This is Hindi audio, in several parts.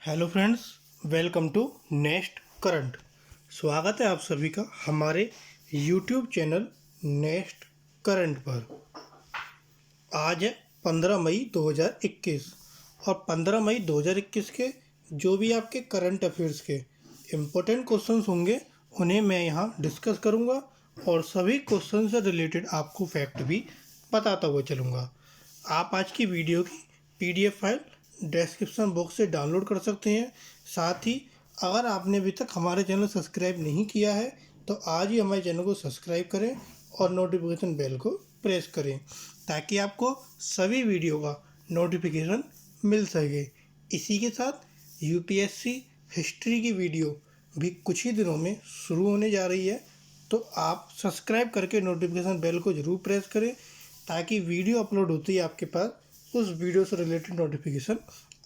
Hello friends, welcome to next current. स्वागत है आप सभी का हमारे यूट्यूब चैनल नेक्स्ट करंट पर। आज है 15 मई 2021 और 15 मई 2021 के जो भी आपके करंट अफेयर्स के इम्पोर्टेंट क्वेश्चंस होंगे उन्हें मैं यहाँ डिस्कस करूँगा और सभी क्वेश्चन से रिलेटेड आपको फैक्ट भी बताता हुआ चलूँगा। आप आज की वीडियो की PDF फाइल डिस्क्रिप्शन बॉक्स से डाउनलोड कर सकते हैं। साथ ही अगर आपने अभी तक हमारे चैनल सब्सक्राइब नहीं किया है तो आज ही हमारे चैनल को सब्सक्राइब करें और नोटिफिकेशन बेल को प्रेस करें ताकि आपको सभी वीडियो का नोटिफिकेशन मिल सके। इसी के साथ UPSC हिस्ट्री की वीडियो भी कुछ ही दिनों में शुरू होने जा रही है, तो आप सब्सक्राइब करके नोटिफिकेशन बेल को ज़रूर प्रेस करें ताकि वीडियो अपलोड होती ही आपके पास उस वीडियो से रिलेटेड नोटिफिकेशन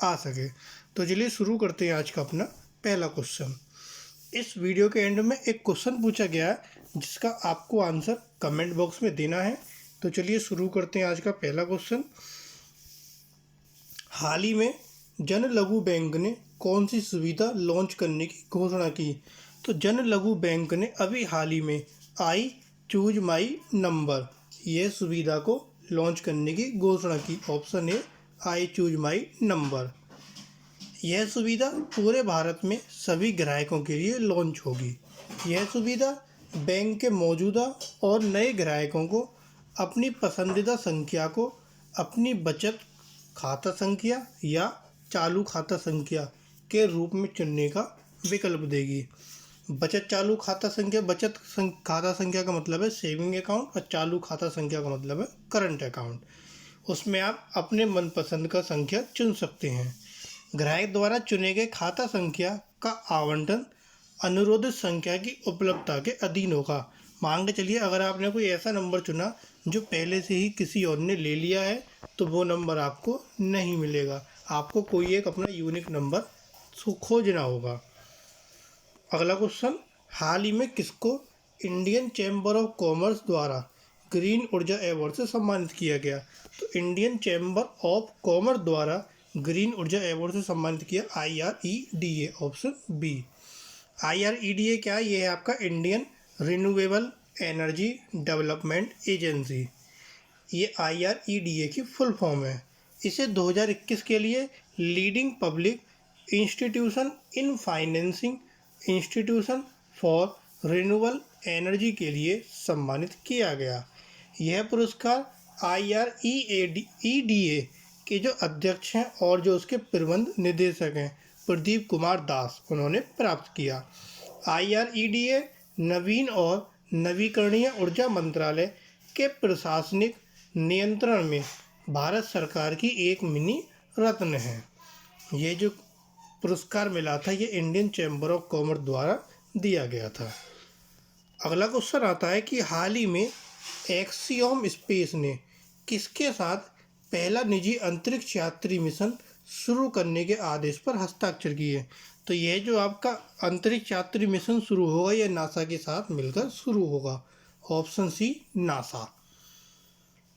आ सके। तो चलिए शुरू करते हैं आज का अपना पहला क्वेश्चन। इस वीडियो के एंड में एक क्वेश्चन पूछा गया है जिसका आपको आंसर कमेंट बॉक्स में देना है। तो चलिए शुरू करते हैं आज का पहला क्वेश्चन। हाल ही में जन लघु बैंक ने कौन सी सुविधा लॉन्च करने की घोषणा की? तो जन लघु बैंक ने अभी हाल ही में आई चूज माई नंबर ये सुविधा को लॉन्च करने की घोषणा की। Option A I choose my number. यह सुविधा पूरे भारत में सभी ग्राहकों के लिए लॉन्च होगी। यह सुविधा बैंक के मौजूदा और नए ग्राहकों को अपनी पसंदीदा संख्या को अपनी बचत खाता संख्या या चालू खाता संख्या के रूप में चुनने का विकल्प देगी। बचत चालू खाता संख्या खाता संख्या का मतलब है सेविंग अकाउंट और चालू खाता संख्या का मतलब है करंट अकाउंट। उसमें आप अपने मनपसंद का संख्या चुन सकते हैं। ग्राहक द्वारा चुने गए खाता संख्या का आवंटन अनुरोधित संख्या की उपलब्धता के अधीन होगा। मान के चलिए अगर आपने कोई ऐसा नंबर चुना जो पहले से ही किसी और ने ले लिया है तो वो नंबर आपको नहीं मिलेगा। आपको कोई एक अपना यूनिक नंबर खोजना होगा। अगला क्वेश्चन, हाल ही में किसको इंडियन चैम्बर ऑफ कॉमर्स द्वारा ग्रीन ऊर्जा अवार्ड से सम्मानित किया गया? तो इंडियन चैम्बर ऑफ कॉमर्स द्वारा ग्रीन ऊर्जा अवार्ड से सम्मानित किया IREDA। Option B. IREDA क्या है? ये है आपका Indian renewable energy development agency. ये IREDA की फुल फॉर्म है। इसे 2021 के लिए leading public institution in financing institution for renewable energy के लिए सम्मानित किया गया। यह पुरस्कार IREDA के जो अध्यक्ष हैं और जो उसके प्रबंध निदेशक हैं प्रदीप कुमार दास, उन्होंने प्राप्त किया। IREDA नवीन और नवीकरणीय ऊर्जा मंत्रालय के प्रशासनिक नियंत्रण में भारत सरकार की एक मिनी रत्न है। ये जो पुरस्कार मिला था ये इंडियन चैम्बर ऑफ कॉमर्स द्वारा दिया गया था। अगला क्वेश्चन आता है कि हाल ही में एक्सियोम स्पेस ने किसके साथ पहला निजी अंतरिक्ष यात्री मिशन शुरू करने के आदेश पर हस्ताक्षर किए? तो यह जो आपका अंतरिक्ष यात्री मिशन शुरू होगा यह नासा के साथ मिलकर शुरू होगा। Option C NASA.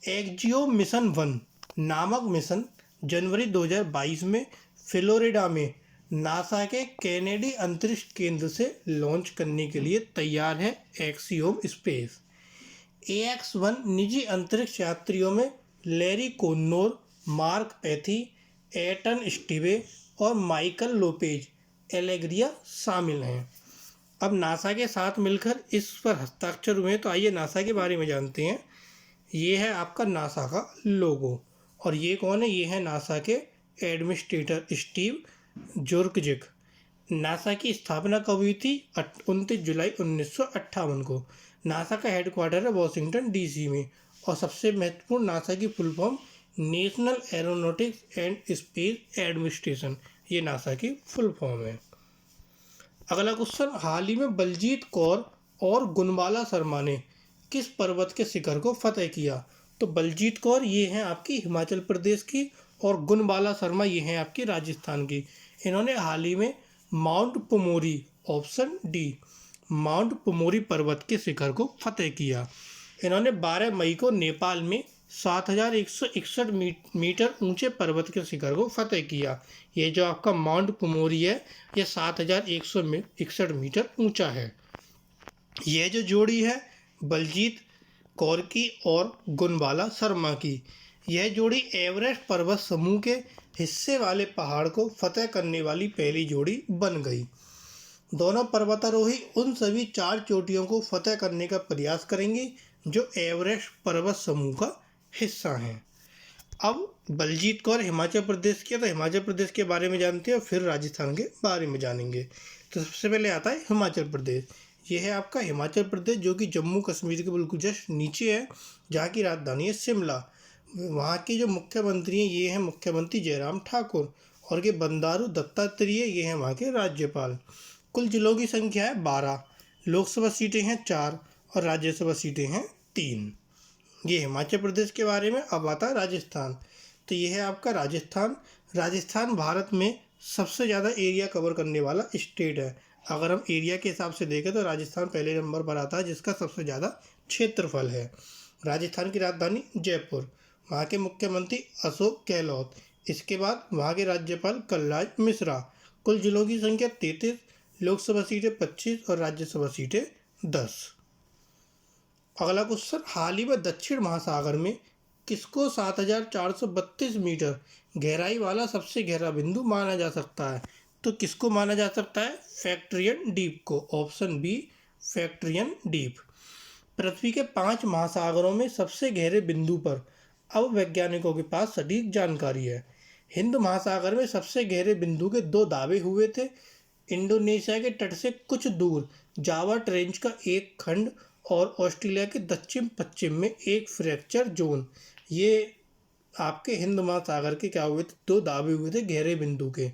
Axiom mission 1 नामक मिशन जनवरी 2022 में फ्लोरिडा में नासा के केनेडी अंतरिक्ष केंद्र से लॉन्च करने के लिए तैयार है। एक्सियोम स्पेस AX-1 निजी अंतरिक्ष यात्रियों में लैरी कोन्नोर, मार्क पैथी, एटन स्टीवे और माइकल लोपेज एलेग्रिया शामिल हैं। अब नासा के साथ मिलकर इस पर हस्ताक्षर हुए, तो आइए नासा के बारे में जानते हैं। ये है आपका नासा का लोगो और ये कौन है? ये है नासा के एडमिनिस्ट्रेटर स्टीव जोर्कजिक। नासा की स्थापना कब हुई थी? 29 जुलाई 1958 को। नासा का हेडक्वार्टर है वॉशिंगटन DC में और सबसे महत्वपूर्ण नासा की full form national aeronautics and space administration, ये नासा की फुल फॉर्म है। अगला क्वेश्चन, हाल ही में बलजीत कौर और गुणबाला शर्मा ने किस पर्वत के शिखर को फतेह किया? तो बलजीत कौर ये हैं आपकी हिमाचल प्रदेश की और गुणबाला शर्मा ये हैं आपकी राजस्थान की। इन्होंने हाल ही में mount Pumori, option D, mount Pumori पर्वत के शिखर को फतेह किया। इन्होंने 12 मई को नेपाल में 7,161 मीटर ऊंचे पर्वत के शिखर को फतेह किया। ये जो आपका माउंट पुमोरी है ये 7,161 मीटर ऊंचा है। यह जो जोड़ी है बलजीत कौर की और गुणबाला शर्मा की, यह जोड़ी एवरेस्ट पर्वत समूह के हिस्से वाले पहाड़ को फतेह करने वाली पहली जोड़ी बन गई। दोनों पर्वतारोही उन सभी 4 चोटियों को फतेह करने का प्रयास करेंगे जो एवरेस्ट पर्वत समूह का हिस्सा हैं। अब बलजीत कौर हिमाचल प्रदेश की है, तो हिमाचल प्रदेश के बारे में जानते हैं और फिर राजस्थान के बारे में जानेंगे। तो सबसे पहले आता है हिमाचल प्रदेश। ये है आपका हिमाचल प्रदेश जो कि जम्मू कश्मीर के बिल्कुल जस्ट नीचे है, जहाँ की राजधानी है शिमला। वहाँ के जो मुख्यमंत्री हैं ये हैं मुख्यमंत्री जयराम ठाकुर, और ये बंडारू दत्तात्रेय ये हैं वहाँ के राज्यपाल। कुल जिलों की संख्या है 12, लोकसभा सीटें हैं 4 और राज्यसभा सीटें हैं 3। ये हिमाचल प्रदेश के बारे में। अब आता है राजस्थान। तो ये है आपका राजस्थान। राजस्थान भारत में सबसे ज़्यादा एरिया कवर करने वाला स्टेट है। अगर हम एरिया के हिसाब से देखें तो राजस्थान पहले नंबर पर आता है, जिसका सबसे ज़्यादा क्षेत्रफल है। राजस्थान की राजधानी जयपुर, वहाँ के मुख्यमंत्री अशोक गहलोत, इसके बाद वहाँ के राज्यपाल कलराज मिश्रा। कुल जिलों की संख्या 33, लोकसभा सीटें 25 और राज्यसभा सीटें 10। अगला क्वेश्चन, हाल ही में दक्षिण महासागर में किसको 7,432 मीटर गहराई वाला सबसे गहरा बिंदु माना जा सकता है? तो किसको माना जा सकता है? फैक्ट्रियन डीप को। Option B Factorian Deep. पृथ्वी के 5 महासागरों में सबसे गहरे बिंदु पर अब वैज्ञानिकों के पास सटीक जानकारी है। हिंद महासागर में सबसे गहरे बिंदु के 2 दावे हुए थे। इंडोनेशिया के तट से कुछ दूर जावा ट्रेंच का एक खंड और ऑस्ट्रेलिया के दक्षिण पश्चिम में एक फ्रैक्चर जोन। ये आपके हिंद महासागर के क्या हुए थे? 2 दावे हुए थे गहरे बिंदु के।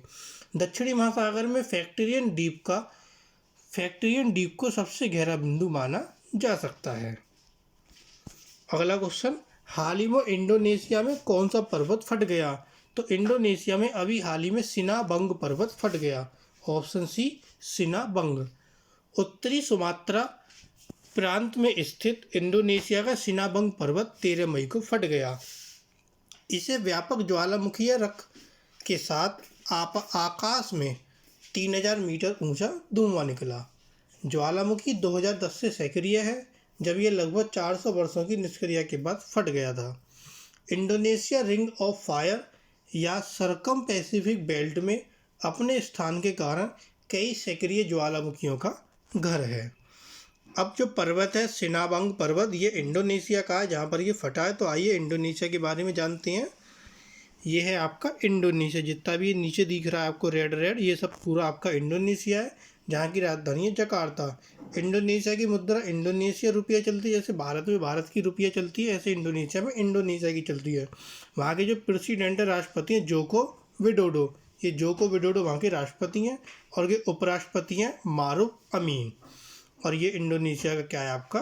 दक्षिणी महासागर में फैक्ट्रियन डीप को सबसे गहरा बिंदु माना जा सकता है। अगला क्वेश्चन, हाल ही में इंडोनेशिया में कौन सा पर्वत फट गया? तो इंडोनेशिया में अभी हाल ही में सिनाबंग पर्वत फट गया। Option C Sinabung. उत्तरी सुमात्रा प्रांत में स्थित इंडोनेशिया का सिनाबंग पर्वत 13 मई को फट गया। इसे व्यापक ज्वालामुखीय रख के साथ आकाश में 3000 मीटर ऊंचा धुआं निकला। ज्वालामुखी 2010 से सक्रिय है, जब यह लगभग 400 वर्षों की निष्क्रिया के बाद फट गया था। इंडोनेशिया रिंग ऑफ फायर या सरकम पैसिफिक बेल्ट में अपने स्थान के कारण कई सक्रिय ज्वालामुखियों का घर है। अब जो पर्वत है सिनाबंग पर्वत, ये इंडोनेशिया का है जहाँ पर ये फटा है। तो आइए इंडोनेशिया के बारे में जानते हैं। ये है आपका इंडोनेशिया, जितना भी नीचे दिख रहा है आपको रेड, ये सब पूरा आपका इंडोनेशिया है, जहाँ की राजधानी है जकार्ता। इंडोनेशिया की मुद्रा इंडोनेशिया रुपया चलती है। जैसे भारत में भारत की रुपया चलती है, ऐसे इंडोनेशिया में इंडोनेशिया की चलती है। वहाँ के जो प्रेसिडेंट राष्ट्रपति हैं जोको विडोडो, ये जोको विडोडो वहाँ के राष्ट्रपति हैं, और ये उपराष्ट्रपति हैं मारूफ अमीन। और ये इंडोनेशिया का क्या है आपका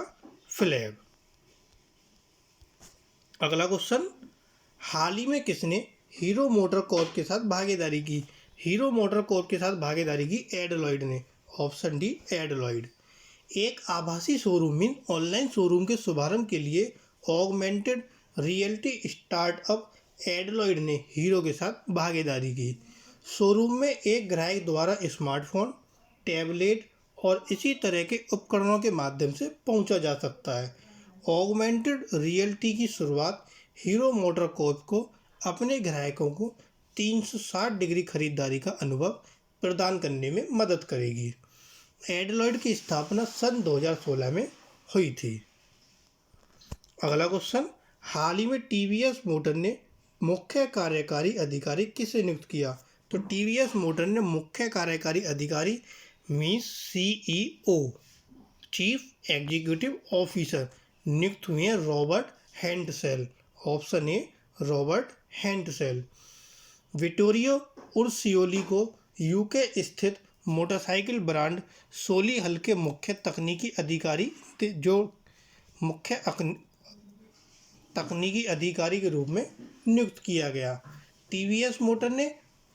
फ्लैग। अगला क्वेश्चन, हाल ही में किसने हीरो मोटर कॉर्प के साथ भागीदारी की? हीरो मोटर कॉर्प के साथ भागीदारी की एडलॉयड ने। Option D Adloid. एक आभासी शोरूम मीन ऑनलाइन शोरूम के शुभारंभ के लिए ऑगमेंटेड रियलिटी स्टार्टअप एडलॉयड ने हीरो के साथ भागीदारी की। शोरूम में एक ग्राहक द्वारा स्मार्टफोन, टैबलेट और इसी तरह के उपकरणों के माध्यम से पहुंचा जा सकता है। ऑगमेंटेड रियलिटी की शुरुआत हीरो मोटर कॉर्प को अपने ग्राहकों को 360 डिग्री खरीदारी का अनुभव प्रदान करने में मदद करेगी। एडलॉयड की स्थापना सन 2016 में हुई थी। अगला क्वेश्चन, हाल ही में टीवीएस मोटर ने मुख्य कार्यकारी अधिकारी किसे नियुक्त किया? तो टीवीएस मोटर ने मुख्य कार्यकारी अधिकारी means CEO chief executive officer नियुक्त हुए हैं Robert Handsel. Option A Robert Handsel. Vittorio Ursioli को यूके स्थित मोटरसाइकिल ब्रांड सोली हल के मुख्य तकनीकी अधिकारी के रूप में नियुक्त किया गया। टीवीएस मोटर ने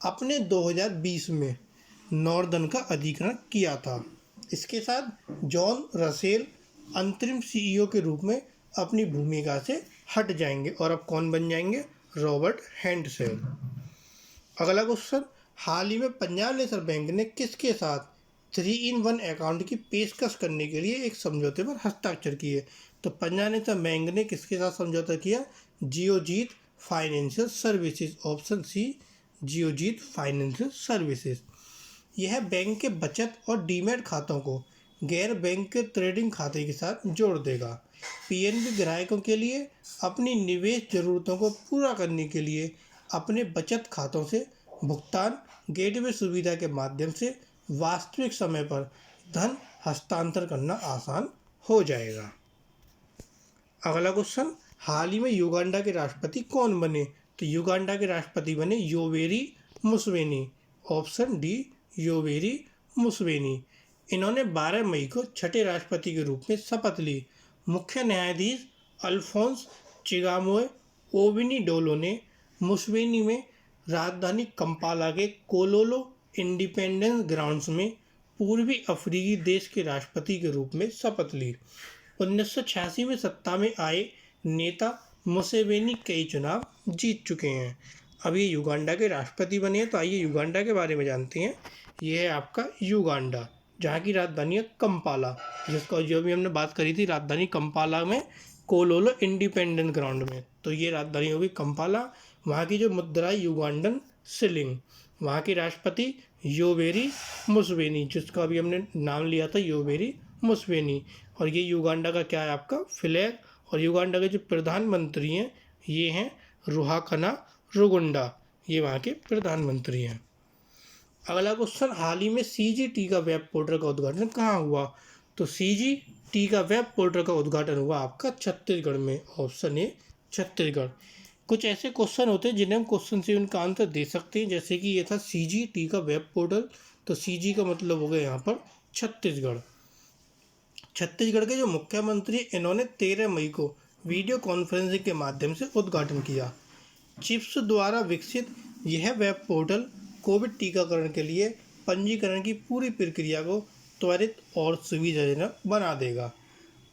अपने 2020 में नॉर्दन का अधिग्रहण किया था। इसके साथ जॉन रसेल अंतरिम सीईओ के रूप में अपनी भूमिका से हट जाएंगे और अब कौन बन जाएंगे? रॉबर्ट हैंडसेल। अगला क्वेश्चन, हाल ही में पंजाब नेशनल बैंक ने किसके साथ 3-in-1 अकाउंट की पेशकश करने के लिए एक समझौते पर हस्ताक्षर किए? तो पंजाब नेशनल बैंक ने किसके साथ समझौता किया? Geojit financial services, option C Geojit financial services. यह बैंक के बचत और डीमैट खातों को गैर बैंक के ट्रेडिंग खाते के साथ जोड़ देगा। पीएनबी ग्राहकों के लिए अपनी निवेश जरूरतों को पूरा करने के लिए अपने बचत खातों से भुगतान गेटवे सुविधा के माध्यम से वास्तविक समय पर धन हस्तांतरण करना आसान हो जाएगा। अगला क्वेश्चन, हाल ही में युगांडा के राष्ट्रपति कौन बने? तो युगांडा के राष्ट्रपति बने Yoweri Museveni, option D Yoweri Museveni. इन्होंने 12 मई को छठे राष्ट्रपति के रूप में शपथ ली। मुख्य न्यायाधीश अल्फोंस चिगामोए ओविनीडोलो ने मुसेवेनी में राजधानी कंपाला के कोलोलो इंडिपेंडेंस ग्राउंड्स में पूर्वी अफ्रीकी देश के राष्ट्रपति के रूप में शपथ ली। 1986 में सत्ता में आए नेता मुसेवेनी कई चुनाव जीत चुके हैं। अब ये युगांडा के राष्ट्रपति बने हैं, तो आइए युगांडा के बारे में जानते हैं। ये है आपका युगांडा, जहाँ की राजधानी है कंपाला, जिसका जो भी हमने बात करी थी राजधानी कंपाला में कोलोलो इंडिपेंडेंस ग्राउंड में, तो ये राजधानी होगी कंपाला। वहाँ की जो मुद्रा है युगांडन शिलिंग। वहाँ के राष्ट्रपति योवेरी मुसेवेनी, जिसका अभी हमने नाम लिया था योवेरी मुसेवेनी। और ये युगांडा का क्या है? आपका फ्लैग। और युगांडा के जो प्रधानमंत्री हैं ये हैं रुहाकना रुगुंडा, ये वहाँ के प्रधानमंत्री हैं। अगला क्वेश्चन, हाल ही में सीजीटी का वेब पोर्टल का उद्घाटन कहाँ हुआ? तो सीजीटी का वेब पोर्टल का उद्घाटन हुआ आपका छत्तीसगढ़ में, ऑप्शन ए छत्तीसगढ़। कुछ ऐसे क्वेश्चन होते हैं जिन्हें हम क्वेश्चन से उनका आंसर दे सकते हैं, जैसे कि ये था सीजीटी का वेब पोर्टल, तो सीजी का मतलब हो गया यहाँ पर छत्तीसगढ़। छत्तीसगढ़ के जो मुख्यमंत्री, इन्होंने 13 मई को वीडियो कॉन्फ्रेंसिंग के माध्यम से उद्घाटन किया। चिप्स द्वारा विकसित यह वेब पोर्टल कोविड टीकाकरण के लिए पंजीकरण की पूरी प्रक्रिया को त्वरित और सुविधाजनक बना देगा।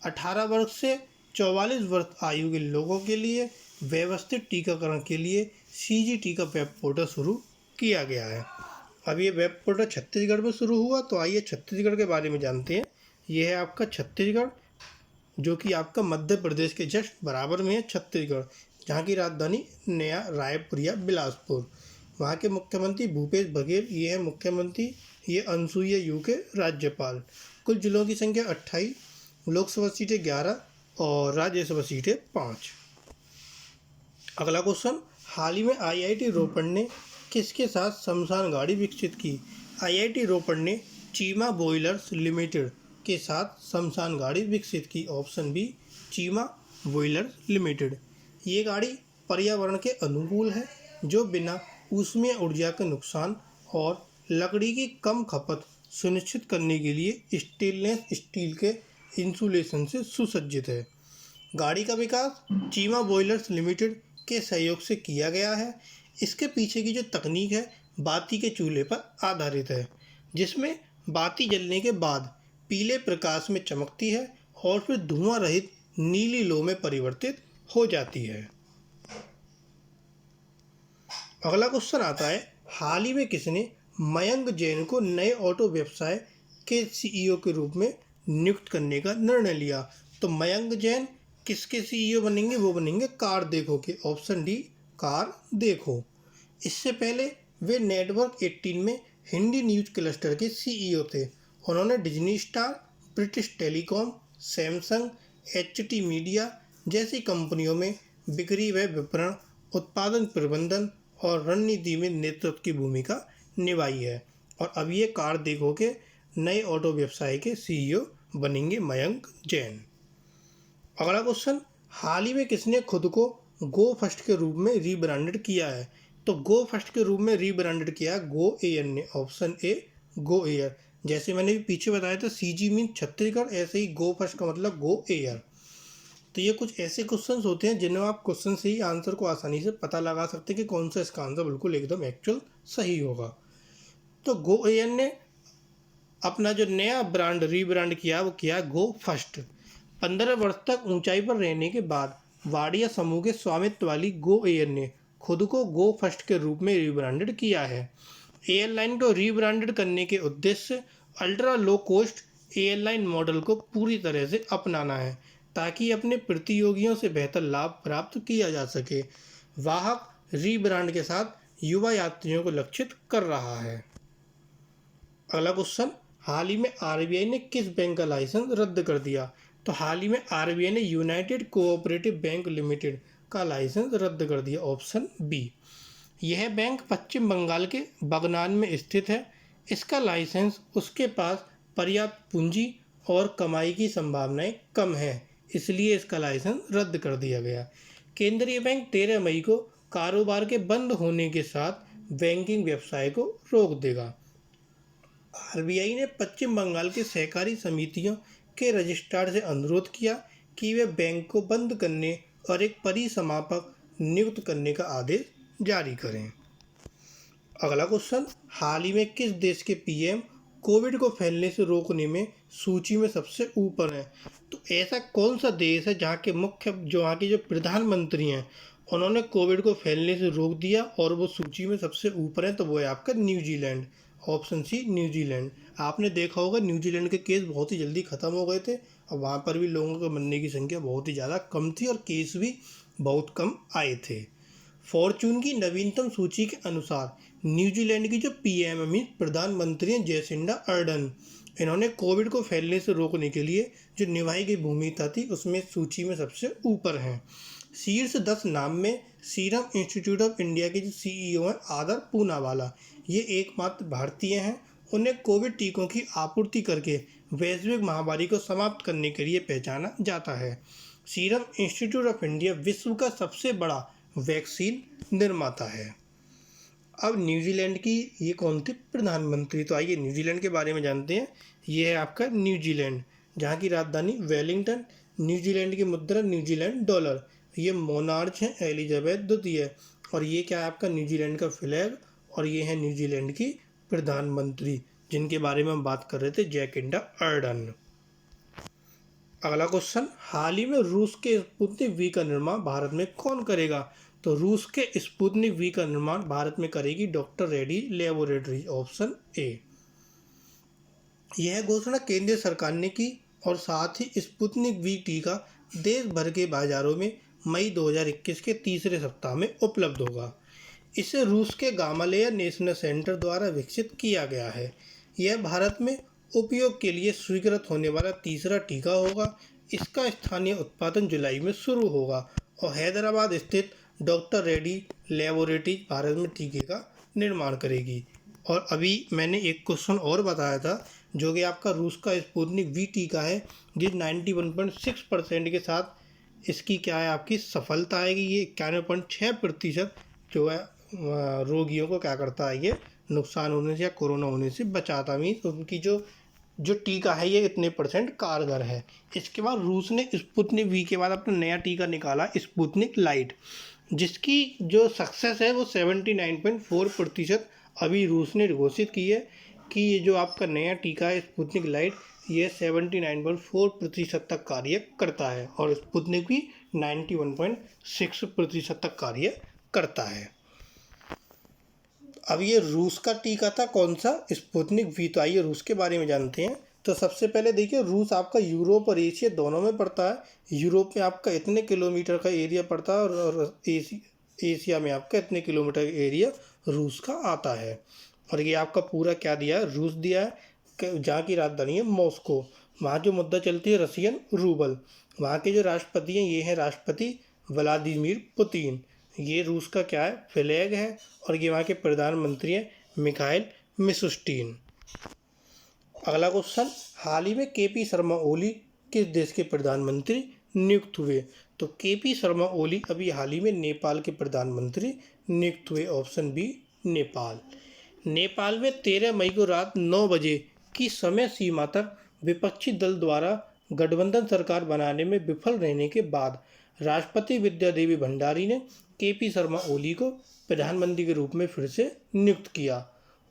18 वर्ष से 44 वर्ष आयु के लोगों के लिए व्यवस्थित टीकाकरण के लिए सीजीटी का वेब पोर्टल शुरू किया गया है। अब ये वेब पोर्टल छत्तीसगढ़ में शुरू हुआ, तो आइए छत्तीसगढ़ के बारे में जानते हैं। ये है आपका छत्तीसगढ़, जो कि आपका मध्य प्रदेश के जस्ट बराबर में है छत्तीसगढ़, जहाँ की राजधानी नया रायपुर या बिलासपुर। वहाँ के मुख्यमंत्री भूपेश बघेल, ये है मुख्यमंत्री। ये अनसुईया यू के राज्यपाल। कुल जिलों की संख्या 28, लोकसभा सीटें 11 और राज्यसभा सीटें 5। अगला क्वेश्चन, हाल ही में आईआईटी रोपड़ ने किसके साथ शमशान गाड़ी विकसित की? आईआईटी रोपड़ ने चीमा बॉयलर्स लिमिटेड के साथ शमशान गाड़ी विकसित की, option B Cheema boilers limited. ये गाड़ी पर्यावरण के अनुकूल है, जो बिना ऊष्मीय ऊर्जा के नुकसान और लकड़ी की कम खपत सुनिश्चित करने के लिए स्टेनलेस स्टील के इंसुलेशन से सुसज्जित है। गाड़ी का विकास चीमा बॉयलर्स लिमिटेड के सहयोग से किया गया है। इसके पीछे की जो तकनीक है बाती के चूल्हे पर आधारित है, जिसमें बाती जलने के बाद पीले प्रकाश में चमकती है और फिर धुआं रहित नीली लो में परिवर्तित हो जाती है। अगला क्वेश्चन आता है, हाल ही में किसने मयंक जैन को नए ऑटो व्यवसाय के सीईओ के रूप में नियुक्त करने का निर्णय लिया? तो मयंक जैन किसके सीईओ बनेंगे? वो बनेंगे कार देखो के, ऑप्शन डी कार देखो। इससे पहले वे नेटवर्क 18 में हिंदी न्यूज क्लस्टर के सीईओ थे। उन्होंने Disney star, British telecom, Samsung, HT media जैसी कंपनियों में बिक्री व विपणन, उत्पादन प्रबंधन और रणनीति में नेतृत्व की भूमिका निभाई है। और अब ये कार देखो के नए ऑटो व्यवसाय के सीईओ बनेंगे मयंक जैन। अगला क्वेश्चन, हाल ही में किसने खुद को गो फर्स्ट के रूप में रीब्रांडेड किया है? तो गो फर्स्ट के रूप में रीब्रांडेड किया है गो एयर ने, ऑप्शन ए गो एयर। जैसे मैंने भी पीछे बताया था सीजी मीन छत्तीसगढ़, ऐसे ही गो फर्स्ट का मतलब गो एयर। तो ये कुछ ऐसे क्वेश्चंस होते हैं जिनमें आप क्वेश्चन से ही आंसर को आसानी से पता लगा सकते हैं कि कौन सा इसका आंसर बिल्कुल एकदम एक्चुअल सही होगा। तो गो एयर ने अपना जो नया ब्रांड रीब्रांड किया वो किया गो फर्स्ट। 15 वर्ष तक ऊंचाई पर रहने के बाद वाडिया समूह के स्वामित्व वाली गो एयर ने खुद को गो फर्स्ट के रूप में रिब्रांडेड किया है। एयरलाइन को रिब्रांडेड करने के उद्देश्य से ultra low cost airline model को पूरी तरह से अपनाना है ताकि अपने प्रतियोगियों से बेहतर लाभ प्राप्त किया जा सके। वाहक रीब्रांड के साथ युवा यात्रियों को लक्षित कर रहा है। अगला क्वेश्चन, हाल ही में आरबीआई ने किस बैंक का लाइसेंस रद्द कर दिया? तो हाल ही में आरबीआई ने यूनाइटेड कोऑपरेटिव बैंक लिमिटेड का लाइसेंस रद्द कर दिया, ऑप्शन बी। यह बैंक पश्चिम बंगाल के बगनान में स्थित है। इसका लाइसेंस उसके पास पर्याप्त पूंजी और कमाई की संभावनाएं कम है, इसलिए इसका लाइसेंस रद्द कर दिया गया। केंद्रीय बैंक 13 मई को कारोबार के बंद होने के साथ बैंकिंग व्यवसाय को रोक देगा। आरबीआई ने पश्चिम बंगाल के सहकारी समितियों के रजिस्ट्रार से अनुरोध किया कि वे बैंक को बंद करने और एक परिसमापक नियुक्त करने का आदेश जारी करें। अगला क्वेश्चन, हाल ही में किस देश के पीएम कोविड को फैलने से रोकने में सूची में सबसे ऊपर है? तो ऐसा कौन सा देश है जहाँ के जो प्रधानमंत्री हैं उन्होंने कोविड को फैलने से रोक दिया और वो सूची में सबसे ऊपर है? तो वो है आपका न्यूजीलैंड, ऑप्शन सी न्यूजीलैंड। आपने देखा होगा न्यूजीलैंड के केस बहुत ही जल्दी ख़त्म हो गए थे और वहाँ पर भी लोगों के मरने की संख्या बहुत ही ज़्यादा कम थी और केस भी बहुत कम आए थे। फॉर्चून की नवीनतम सूची के अनुसार न्यूजीलैंड की जो पीएम मीन प्रधानमंत्री हैं जेसिंडा अर्डन, इन्होंने कोविड को फैलने से रोकने के लिए जो निभाई गई भूमिका थी उसमें सूची में सबसे ऊपर हैं। शीर्ष 10 नाम में सीरम इंस्टीट्यूट ऑफ इंडिया के जो सीईओ हैं आदर पूनावाला, ये एकमात्र भारतीय हैं। उन्हें कोविड टीकों की आपूर्ति करके वैश्विक महामारी को समाप्त करने के लिए पहचाना जाता है। सीरम इंस्टीट्यूट ऑफ इंडिया विश्व का सबसे बड़ा वैक्सीन निर्माता है। अब न्यूजीलैंड की ये कौन थी? प्रधानमंत्री। तो आइए न्यूजीलैंड के बारे में जानते हैं। ये है आपका न्यूजीलैंड, जहाँ की राजधानी वेलिंगटन। न्यूजीलैंड की मुद्रा न्यूजीलैंड डॉलर। ये मोनार्च हैं एलिजाबेथ द्वितीय। और ये क्या है आपका न्यूजीलैंड का फ्लैग। और ये है न्यूजीलैंड की प्रधानमंत्री जिनके बारे में हम बात कर रहे थे, जैकिंडा अर्डन। अगला क्वेश्चन, हाल ही में रूस के स्पुतनिक वी का निर्माण भारत में कौन करेगा? तो रूस के स्पुतनिक वी का निर्माण भारत में करेगी doctor Reddy laboratory, option A. यह घोषणा केंद्र सरकार ने की और साथ ही स्पुतनिक वी टीका देश भर के बाजारों में मई 2021 के तीसरे सप्ताह में उपलब्ध होगा। इसे रूस के गामालेया नेशनल सेंटर द्वारा विकसित किया गया है। यह भारत में उपयोग के लिए स्वीकृत होने वाला तीसरा टीका होगा। इसका स्थानीय उत्पादन जुलाई में शुरू होगा और हैदराबाद स्थित डॉक्टर रेड्डी लेबोरेटरीज भारत में टीके का निर्माण करेगी। और अभी मैंने एक क्वेश्चन और बताया था जो कि आपका रूस का स्पुतनिक वी टीका है, जिस 91.6% के साथ इसकी क्या है आपकी सफलता आएगी। ये 91.6% जो है रोगियों को क्या करता है, ये नुकसान होने से या कोरोना होने से बचाता। मीन्स उनकी जो टीका है ये इतने % कारगर है। इसके बाद रूस ने स्पुतनिक वी के बाद अपना नया टीका निकाला स्पुतनिक लाइट, जिसकी जो सक्सेस है वो 79.4% अभी रूस ने घोषित की है कि ये जो आपका नया टीका है स्पुतनिक लाइट ये 79.4% तक कार्य करता है और स्पुतनिक भी 91.6% तक कार्य करता है। अब ये रूस का टीका था कौन सा? Sputnik V. तो आइए रूस के बारे में जानते हैं। तो सबसे पहले देखिए रूस आपका यूरोप और एशिया दोनों में पड़ता है। यूरोप में आपका इतने किलोमीटर का एरिया पड़ता है और एशिया में आपका इतने किलोमीटर का एरिया रूस का आता है। और ये आपका पूरा क्या दिया है? रूस दिया है, जहाँ की राजधानी है मॉस्को। वहाँ जो मुद्रा चलती है रशियन रूबल। वहाँ के जो राष्ट्रपति हैं ये हैं राष्ट्रपति व्लादिमीर पुतिन। ये रूस का क्या है? फ्लैग है। और ये वहाँ के प्रधानमंत्री हैं मिखाइल मिशुस्टिन। अगला क्वेश्चन, हाल ही में केपी शर्मा ओली किस देश के प्रधानमंत्री नियुक्त हुए? तो केपी शर्मा ओली अभी हाल ही में नेपाल के प्रधानमंत्री नियुक्त हुए, ऑप्शन बी नेपाल। नेपाल में 13 मई को रात 9 बजे की समय सीमा तक विपक्षी दल द्वारा गठबंधन सरकार बनाने में विफल रहने के बाद राष्ट्रपति विद्यादेवी भंडारी ने केपी शर्मा ओली को प्रधानमंत्री के रूप में फिर से नियुक्त किया।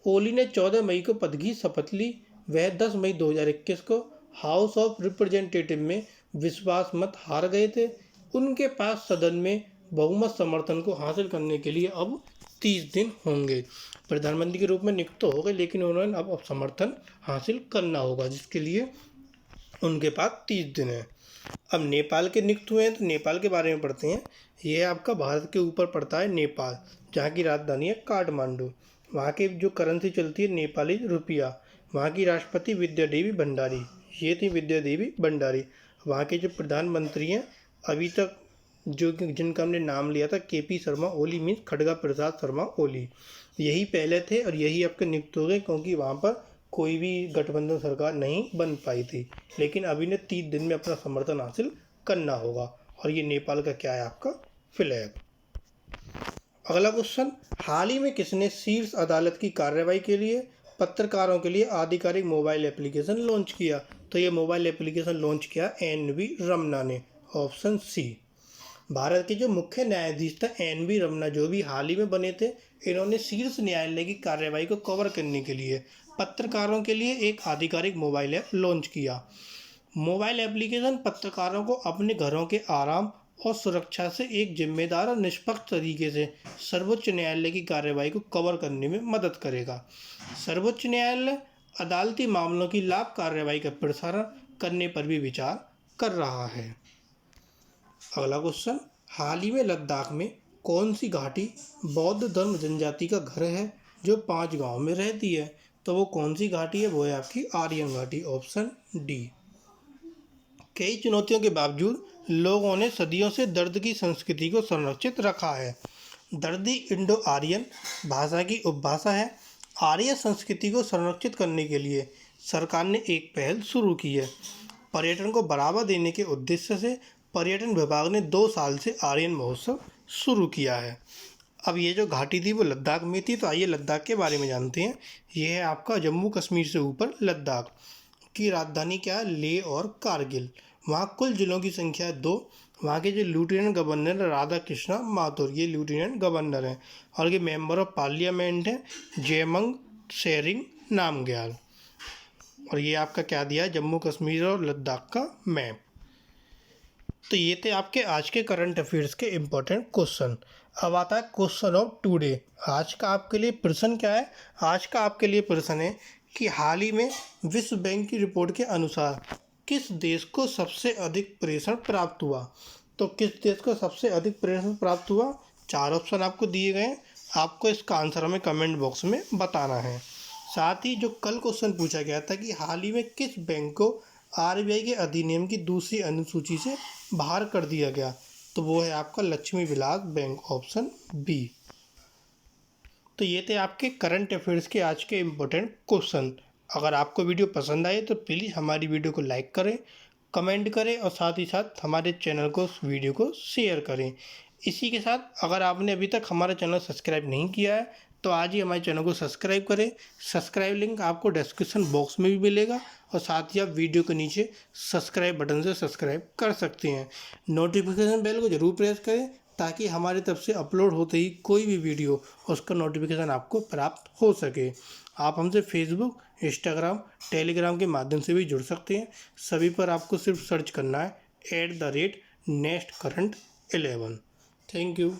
ओली ने 14 मई को पद की शपथ ली। वह 10 मई 2021 को हाउस ऑफ रिप्रेजेंटेटिव में विश्वास मत हार गए थे। उनके पास सदन में बहुमत समर्थन को हासिल करने के लिए अब 30 दिन होंगे। प्रधानमंत्री के रूप में नियुक्त तो हो गए, लेकिन उन्होंने अब समर्थन हासिल करना होगा, जिसके लिए उनके पास 30 दिन है। अब नेपाल के नियुक्त हुए हैं, तो नेपाल के बारे में पढ़ते हैं। ये आपका भारत के ऊपर पड़ता है नेपाल, जहाँ की राजधानी है काठमांडू। वहाँ की जो करेंसी चलती है नेपाली रुपया। वहाँ की राष्ट्रपति विद्या देवी भंडारी, ये थी विद्या देवी भंडारी। वहाँ के जो प्रधानमंत्री हैं अभी तक, जो जिनका हमने नाम लिया था, KP शर्मा ओली मीन्स खड़गा प्रसाद शर्मा ओली, यही पहले थे और यही आपके नियुक्त हो गए, क्योंकि वहाँ पर कोई भी गठबंधन सरकार नहीं बन पाई थी। लेकिन अभी ने 30 दिन में अपना समर्थन हासिल करना होगा। और ये नेपाल का क्या है, आपका फ्लैग। अगला क्वेश्चन, हाल ही में किसने शीर्ष अदालत की कार्रवाई के लिए पत्रकारों के लिए आधिकारिक मोबाइल एप्लीकेशन लॉन्च किया? तो ये मोबाइल एप्लीकेशन लॉन्च किया NV रमना ने, ऑप्शन सी। भारत के जो मुख्य न्यायाधीश थे NV रमना, जो भी हाल ही में बने थे, इन्होंने शीर्ष न्यायालय की कार्रवाई को कवर करने के लिए पत्रकारों के लिए एक आधिकारिक मोबाइल ऐप लॉन्च किया। मोबाइल एप्लीकेशन पत्रकारों को अपने घरों के आराम और सुरक्षा से एक जिम्मेदार और निष्पक्ष तरीके से सर्वोच्च न्यायालय की कार्रवाई को कवर करने में मदद करेगा। सर्वोच्च न्यायालय अदालती मामलों की लाभ कार्रवाई का प्रसारण करने पर भी विचार कर रहा है। अगला क्वेश्चन, हाल ही में लद्दाख में कौन सी घाटी बौद्ध धर्म जनजाति का घर है जो 5 गांव में रहती है? तो वो कौन सी घाटी है? वो है आपकी आर्यन घाटी, ऑप्शन डी। कई चुनौतियों के बावजूद लोगों ने सदियों से दर्द की संस्कृति को संरक्षित रखा है। दर्दी इंडो आर्यन भाषा की उपभाषा है। आर्य संस्कृति को संरक्षित करने के लिए सरकार ने एक पहल शुरू की है। पर्यटन को बढ़ावा देने के उद्देश्य से पर्यटन विभाग ने 2 साल से आर्यन महोत्सव शुरू किया है। अब ये जो घाटी थी वो लद्दाख में थी, तो आइए लद्दाख के बारे में जानते हैं। ये है आपका जम्मू कश्मीर से ऊपर लद्दाख की राजधानी क्या है? लेह और कारगिल। वहाँ कुल जिलों की संख्या 2। वहाँ के जो लेफ्टिनेंट गवर्नर राधा कृष्णा माथुर, ये लेफ्टिनेंट गवर्नर हैं। और ये मेंबर ऑफ पार्लियामेंट है जयमंग शेरिंग नामग्याल। और ये आपका क्या दिया है? जम्मू कश्मीर और लद्दाख का मैप। तो ये थे आपके आज के करंट अफेयर्स के इम्पोर्टेंट क्वेश्चन। अब आता है क्वेश्चन ऑफ टुडे। आज का आपके लिए प्रश्न क्या है? आज का आपके लिए प्रश्न है कि हाल ही में विश्व बैंक की रिपोर्ट के अनुसार किस देश को सबसे अधिक प्रेषण प्राप्त हुआ? तो किस देश को सबसे अधिक प्रेषण प्राप्त हुआ? 4 ऑप्शन आपको दिए गए हैं, आपको इसका आंसर हमें कमेंट बॉक्स में बताना है। साथ ही जो कल क्वेश्चन पूछा गया था कि हाल ही में किस बैंक को RBI के अधिनियम की दूसरी अनुसूची से बाहर कर दिया गया? तो वो है आपका Lakshmi Vilas bank, option B. तो ये थे आपके करंट अफेयर्स के आज के इम्पोर्टेंट क्वेश्चन। अगर आपको वीडियो पसंद आए तो प्लीज़ हमारी वीडियो को लाइक करें, कमेंट करें और साथ ही साथ हमारे चैनल को, वीडियो को शेयर करें। इसी के साथ अगर आपने अभी तक हमारा चैनल सब्सक्राइब नहीं किया है तो आज ही हमारे चैनल को सब्सक्राइब करें। सब्सक्राइब लिंक आपको डिस्क्रिप्शन बॉक्स में भी मिलेगा और साथ ही आप वीडियो के नीचे सब्सक्राइब बटन से सब्सक्राइब कर सकते हैं। नोटिफिकेशन बेल को ज़रूर प्रेस करें ताकि हमारी तरफ से अपलोड होते ही कोई भी वीडियो उसका नोटिफिकेशन आपको प्राप्त हो सके। आप हमसे फेसबुक, इंस्टाग्राम, टेलीग्राम के माध्यम से भी जुड़ सकते हैं। सभी पर आपको सिर्फ सर्च करना है @NEXTCURRENT11। Thank you.